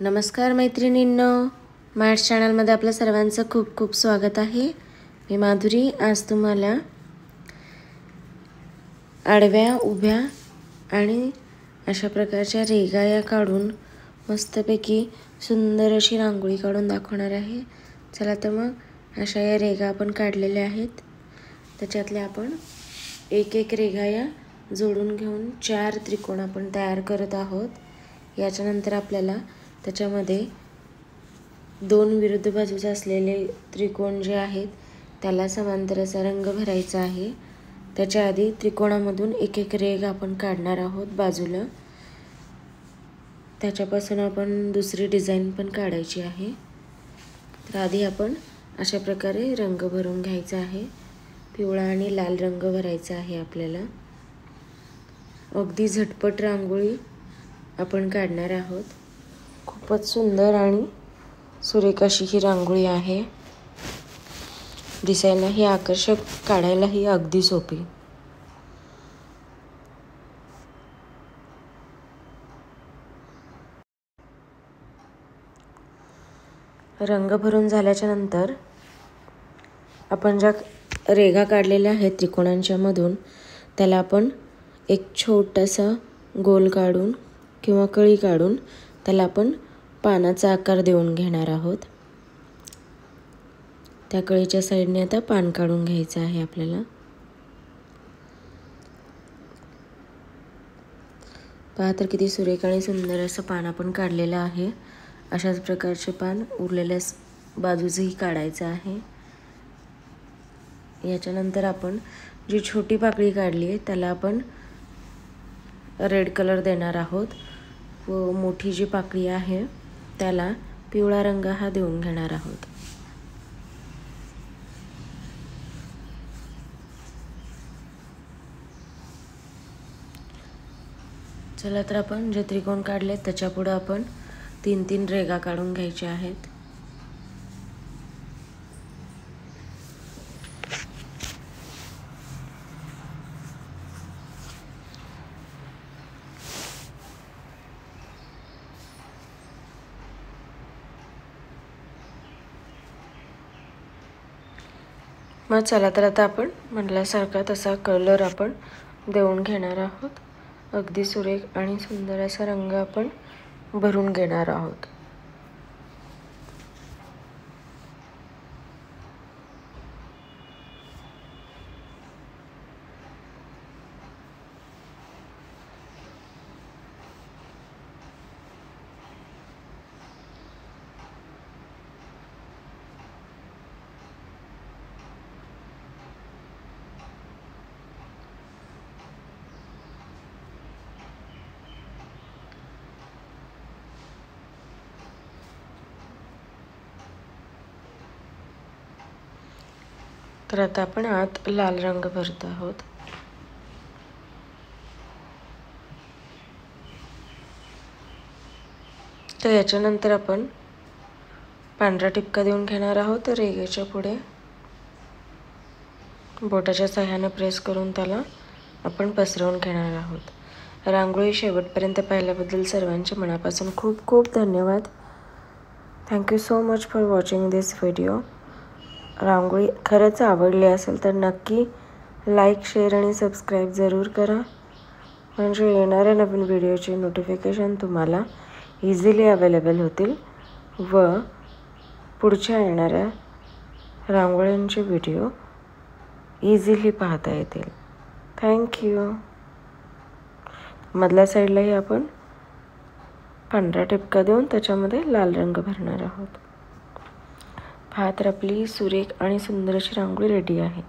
नमस्कार मैत्रिणींनो, मॅट्स चॅनलमध्ये आपलं सर्वांचं खूप खूप स्वागत आहे। मी माधुरी आज तुम्हाला आडव्या उभ्या आणि अशा प्रकारच्या रेघा काढून मस्तपैकी सुंदर अशी रांगोळी काढून दाखवणार आहे। चला तर मग अशा या रेघा आपण काढलेल्या आहेत, त्याच्यातल्या आपण एक एक रेघा या जोडून घेऊन 4 त्रिकोण आपण तयार करत आहोत। याच्यानंतर आपल्याला त्याच्यामध्ये 2 विरुद्ध बाजूचे असलेले त्रिकोण जे आहेत त्याला समांतर असा रंग भरायचा आहे। त्याच्या आधी त्रिकोणामधून एक एक रेघ आपण काढणार आहोत बाजूला, त्याच्यापासून आपण दुसरी डिझाइन पण काढायची आहे। तर आधी आपण अशा प्रकारे रंग भरून घ्यायचा आहे। पिवळा आणि लाल रंग भरायचा आहे आपल्याला। अगदी झटपट रांगोळी आपण काढणार आहोत। खूपच सुंदर आणि सुरेख अशी ही रांगोळी आहे। दिसायला ही आकर्षक, काढायला ही अगदी सोपी। रंग भरून झाल्याच्या नंतर आपण ज्या रेघा काढलेल्या आहेत त्रिकोणांच्या मधून त्याला आपण एक छोटासा गोल काढून किंवा कळी काढून त्याला आपण पानाचा आकार देऊन घेणार आहोत। त्या कळीच्या साइडने आता पान काढून घ्यायचं आहे आपल्याला। पहा तर किती सुरेख आणि सुंदर असं पान आपण काढलेलं आहे। अशाच प्रकारचे पान उरलेल्या बाजूचेही काढायचं आहे। याच्यानंतर आपण जी छोटी पाकळी काढली आहे त्याला आपण रेड कलर देणार आहोत व मोठी जी पाकळी आहे त्याला पिवळा रंग हा देऊन घेणार आहोत। चला तर आपण जे त्रिकोण काढले त्याच्या पुढे आपण 3-3 रेघा काढून घ्यायच्या आहेत। मग चला तर आता आपण म्हटल्यासारखा तसा कलर आपण देऊन घेणार आहोत। अगदी सुरेख आणि सुंदर असा रंग आपण भरून घेणार आहोत। तर आता आपण आत लाल रंग भरत आहोत। तर याच्यानंतर आपण पांढरा टिपका देऊन घेणार आहोत। रेघेच्या पुढे बोटाच्या सहाय्याने प्रेस करून त्याला आपण पसरवून घेणार आहोत। रांगोळी शेवटपर्यंत पाहिल्याबद्दल सर्वांचे मनापासून खूप खूप धन्यवाद। Thank you so much for watching this video. रांगोळी खरंच आवडली असेल तर नक्की लाईक, शेअर आणि सबस्क्राईब जरूर करा, म्हणजे येणाऱ्या नवीन व्हिडिओची नोटिफिकेशन तुम्हाला इझिली अवेलेबल होतील व पुढच्या येणाऱ्या रांगोळ्यांचे व्हिडिओ इझिली पाहता येतील। Thank you. मधल्या साईडलाही आपण पांढरा टिपका देऊन त्याच्यामध्ये लाल रंग भरणार आहोत। पहा तर आपली सुरेख आणि सुंदर अशी रांगोळी रेडी आहे।